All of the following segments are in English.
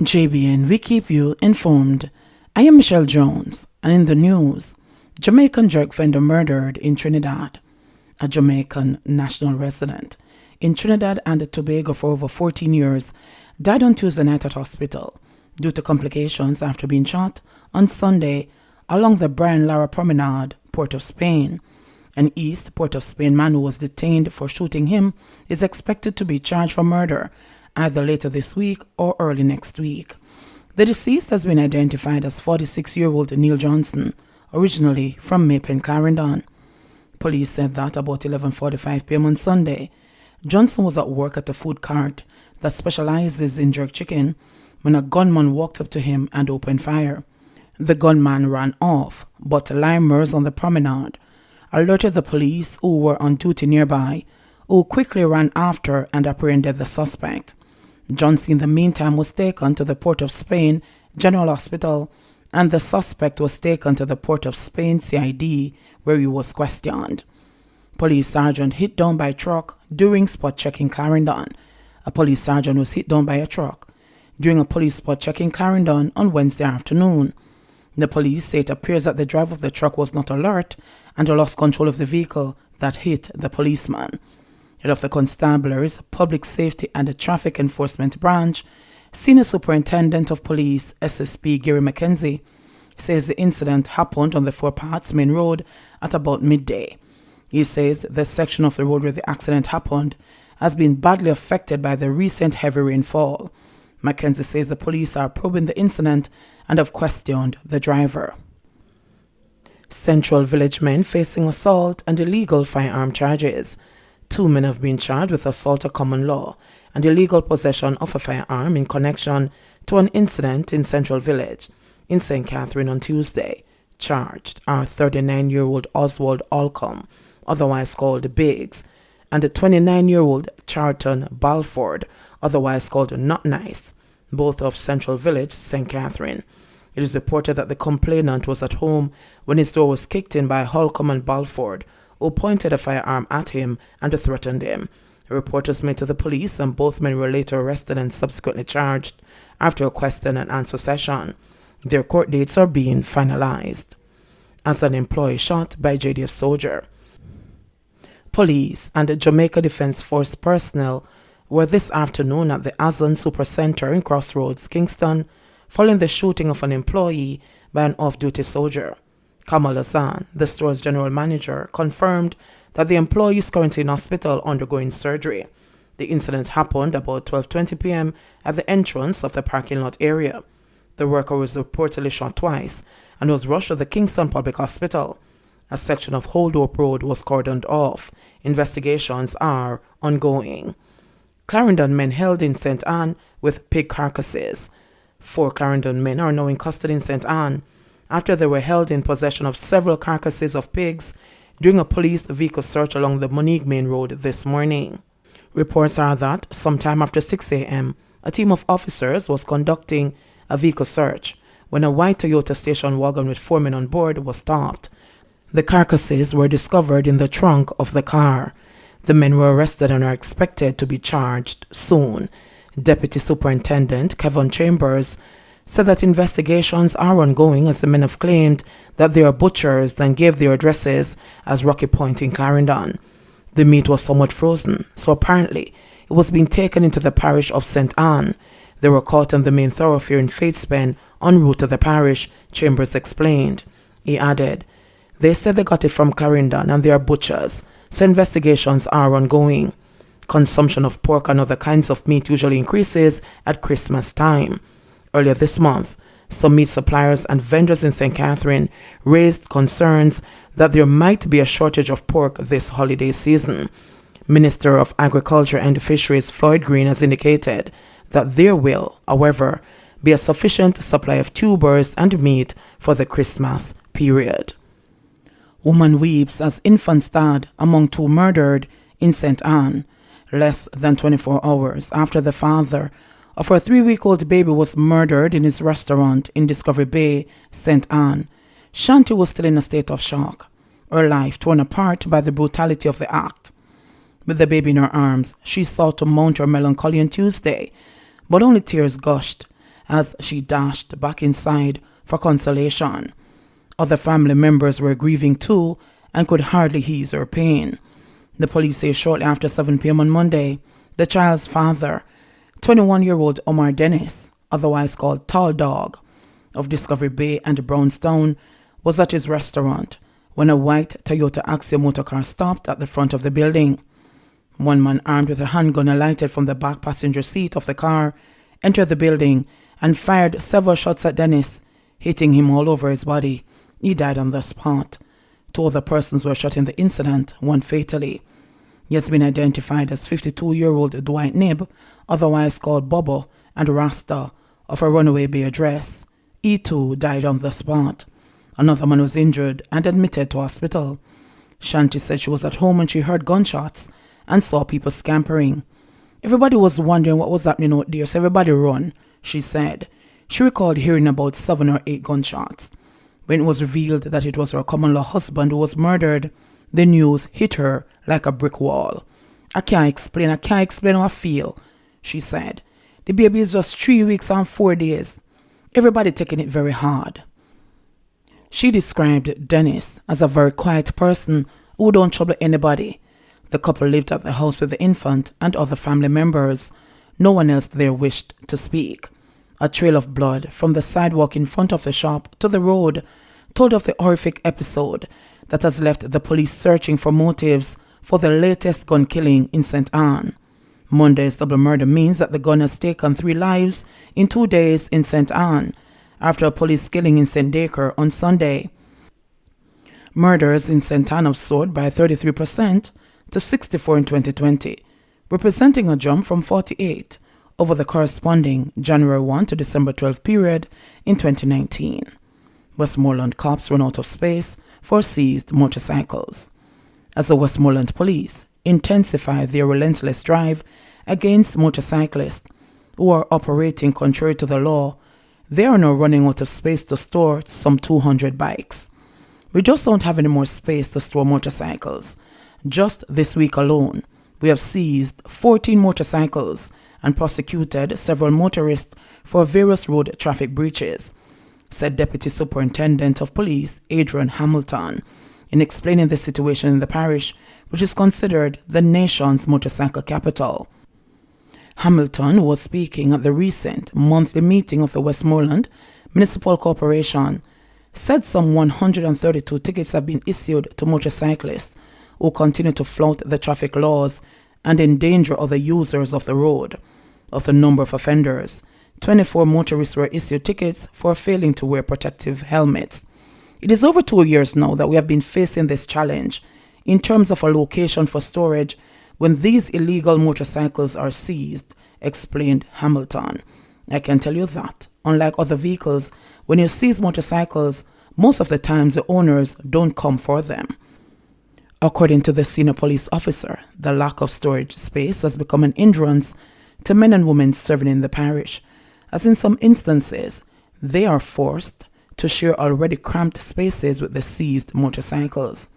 JBN, we keep you informed. I am Michelle Jones, and in the news, Jamaican drug vendor murdered in Trinidad. A Jamaican national resident in Trinidad and Tobago for over 14 years died on Tuesday night at hospital due to complications after being shot on Sunday along the Brian Lara Promenade, Port of Spain. An East Port of Spain man who was detained for shooting him is expected to be charged for murder either later this week or early next week. The deceased has been identified as 46-year-old Neil Johnson, originally from Maypen, Clarendon. Police said that about 11:45 p.m. on Sunday, Johnson was at work at a food cart that specializes in jerk chicken when a gunman walked up to him and opened fire. The gunman ran off, but limers on the promenade alerted the police, who were on duty nearby, who quickly ran after and apprehended the suspect. Johnson, in the meantime, was taken to the Port of Spain General Hospital, and the suspect was taken to the Port of Spain CID, where he was questioned. Police sergeant hit down by a truck during spot check in Clarendon. A police sergeant was hit down by a truck during a police spot check in Clarendon on Wednesday afternoon. The police say it appears that the driver of the truck was not alert and lost control of the vehicle that hit the policeman. Head of the Constabulary's Public Safety and the Traffic Enforcement Branch, Senior Superintendent of Police SSP Gary McKenzie, says the incident happened on the Four Paths Main Road at about midday. He says the section of the road where the accident happened has been badly affected by the recent heavy rainfall. McKenzie says the police are probing the incident and have questioned the driver. Central Village men facing assault and illegal firearm charges. 2 men have been charged with assault of common law and illegal possession of a firearm in connection to an incident in Central Village in St. Catherine on Tuesday. Charged are 39-year-old Oswald Alcombe, otherwise called Biggs, and a 29-year-old Charlton Balford, otherwise called Not Nice, both of Central Village, St. Catherine. It is reported that the complainant was at home when his door was kicked in by Holcombe and Balford, who pointed a firearm at him and threatened him. A report was made to the police, and both men were later arrested and subsequently charged after a question and answer session. Their court dates are being finalized. As an employee shot by JDF soldier. Police and the Jamaica Defence Force personnel were this afternoon at the Azan Supercenter in Crossroads, Kingston, following the shooting of an employee by an off-duty soldier. Kamal Hassan, the store's general manager, confirmed that the employee is currently in hospital undergoing surgery. The incident happened about 12:20 p.m. at the entrance of the parking lot area. The worker was reportedly shot twice and was rushed to the Kingston Public Hospital. A section of Holdope Road was cordoned off. Investigations are ongoing. Clarendon men held in St. Anne with pig carcasses. 4 Clarendon men are now in custody in St. Anne after they were held in possession of several carcasses of pigs during a police vehicle search along the Monique Main Road this morning. Reports are that sometime after 6 a.m., a team of officers was conducting a vehicle search when a white Toyota station wagon with 4 men on board was stopped. The carcasses were discovered in the trunk of the car. The men were arrested and are expected to be charged soon. Deputy Superintendent Kevin Chambers said that investigations are ongoing as the men have claimed that they are butchers and gave their addresses as Rocky Point in Clarendon. The meat was somewhat frozen, so apparently it was being taken into the parish of St. Anne. They were caught on the main thoroughfare in Fatespen en route to the parish, Chambers explained. He added, "They said they got it from Clarendon and they are butchers, so investigations are ongoing." Consumption of pork and other kinds of meat usually increases at Christmas time. Earlier this month, some meat suppliers and vendors in St. Catherine raised concerns that there might be a shortage of pork this holiday season. Minister of Agriculture and Fisheries Floyd Green has indicated that there will, however, be a sufficient supply of tubers and meat for the Christmas period. Woman weeps as infant died among 2 murdered in St. Anne, less than 24 hours after the father of her 3-week-old baby was murdered in his restaurant in Discovery Bay, St. Anne. Shanti was still in a state of shock, her life torn apart by the brutality of the act. With the baby in her arms, she sought to mount her melancholy on Tuesday, but only tears gushed as she dashed back inside for consolation. Other family members were grieving too and could hardly ease her pain. The police say shortly after 7 p.m. on Monday, the child's father, 21-year-old Omar Dennis, otherwise called Tall Dog, of Discovery Bay and Brownstown, was at his restaurant when a white Toyota Axia motorcar stopped at the front of the building. One man armed with a handgun alighted from the back passenger seat of the car, entered the building and fired several shots at Dennis, hitting him all over his body. He died on the spot. 2 other persons were shot in the incident, one fatally. He has been identified as 52-year-old Dwight Nibb, otherwise called Bobo and Rasta, of a Runaway Bay address. He too died on the spot. Another man was injured and admitted to hospital. Shanti said she was at home when she heard gunshots and saw people scampering. Everybody was wondering what was happening out there, so everybody run, she said. She recalled hearing about 7 or 8 gunshots. When it was revealed that it was her common-law husband who was murdered, the news hit her like a brick wall. I can't explain how I feel, she said. The baby is just 3 weeks and 4 days. Everybody taking it very hard. She described Dennis as a very quiet person who don't trouble anybody. The couple lived at the house with the infant and other family members. No one else there wished to speak. A trail of blood from the sidewalk in front of the shop to the road told of the horrific episode that has left the police searching for motives for the latest gun killing in St. Anne. Monday's double murder means that the gun has taken 3 lives in 2 days in St. Anne, after a police killing in St. Dacre on Sunday. Murders in St. Anne have soared by 33% to 64 in 2020, representing a jump from 48 over the corresponding January 1 to December 12 period in 2019. Westmoreland cops run out of space for seized motorcycles, as the Westmoreland police intensify their relentless drive against motorcyclists who are operating contrary to the law. They are now running out of space to store some 200 bikes. We just don't have any more space to store motorcycles. Just this week alone, we have seized 14 motorcycles and prosecuted several motorists for various road traffic breaches, said Deputy Superintendent of Police Adrian Hamilton, in explaining the situation in the parish, which is considered the nation's motorcycle capital. Hamilton was speaking at the recent monthly meeting of the Westmoreland Municipal Corporation, said some 132 tickets have been issued to motorcyclists who continue to flout the traffic laws and endanger other users of the road. Of the number of offenders, 24 motorists were issued tickets for failing to wear protective helmets. It is over 2 years now that we have been facing this challenge in terms of a location for storage when these illegal motorcycles are seized, explained Hamilton. I can tell you that, unlike other vehicles, when you seize motorcycles, most of the times the owners don't come for them. According to the senior police officer, the lack of storage space has become an hindrance to men and women serving in the parish, as in some instances, they are forced to share already cramped spaces with the seized motorcycles.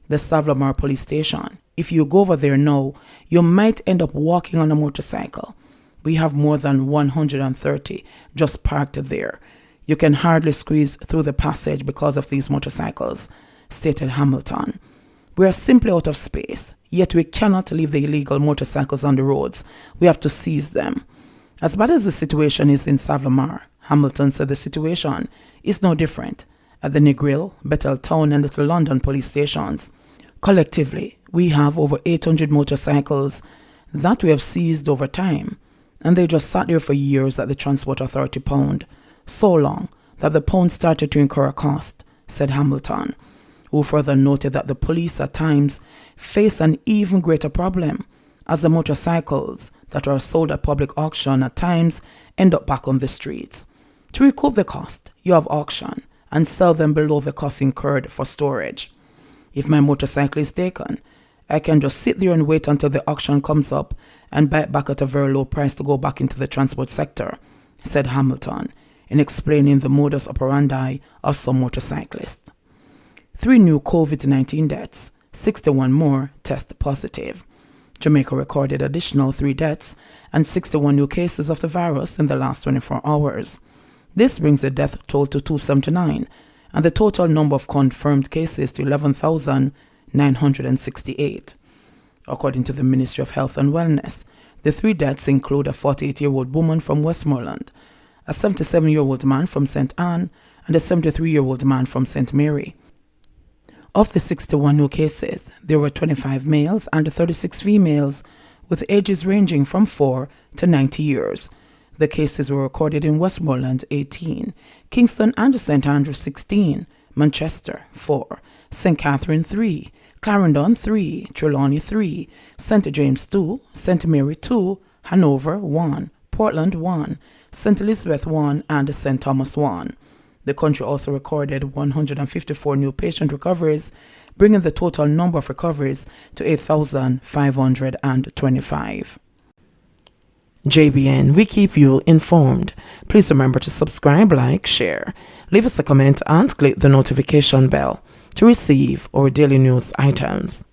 The Savlamar police station, if you go over there now, you might end up walking on a motorcycle. We have more than 130 just parked there. You can hardly squeeze through the passage because of these motorcycles, stated Hamilton. We are simply out of space, yet we cannot leave the illegal motorcycles on the roads. We have to seize them. As bad as the situation is in Savlamar, Hamilton said the situation is no different at the Negril, Bethel Town and Little London police stations. Collectively, we have over 800 motorcycles that we have seized over time, and they just sat there for years at the Transport Authority pound, so long that the pound started to incur a cost, said Hamilton, who further noted that the police at times face an even greater problem, as the motorcycles that are sold at public auction at times end up back on the streets. To recoup the cost, you have auction and sell them below the cost incurred for storage. If my motorcycle is taken, I can just sit there and wait until the auction comes up and buy it back at a very low price to go back into the transport sector, said Hamilton, in explaining the modus operandi of some motorcyclists. 3 new COVID-19 deaths, 61 more test positive. Jamaica recorded additional 3 deaths and 61 new cases of the virus in the last 24 hours. This brings the death toll to 279 and the total number of confirmed cases to 11,968. According to the Ministry of Health and Wellness, the 3 deaths include a 48-year-old woman from Westmoreland, a 77-year-old man from St. Anne, and a 73-year-old man from St. Mary. Of the 61 new cases, there were 25 males and 36 females, with ages ranging from 4 to 90 years. The cases were recorded in Westmoreland, 18, Kingston and St. Andrews, 16, Manchester, 4, St. Catherine, 3, Clarendon, 3, Trelawney, 3, St. James, 2, St. Mary, 2, Hanover, 1, Portland, 1, St. Elizabeth, 1, and St. Thomas, 1. The country also recorded 154 new patient recoveries, bringing the total number of recoveries to 8,525. JBN, we keep you informed. Please remember to subscribe, like, share, leave us a comment, and click the notification bell to receive our daily news items.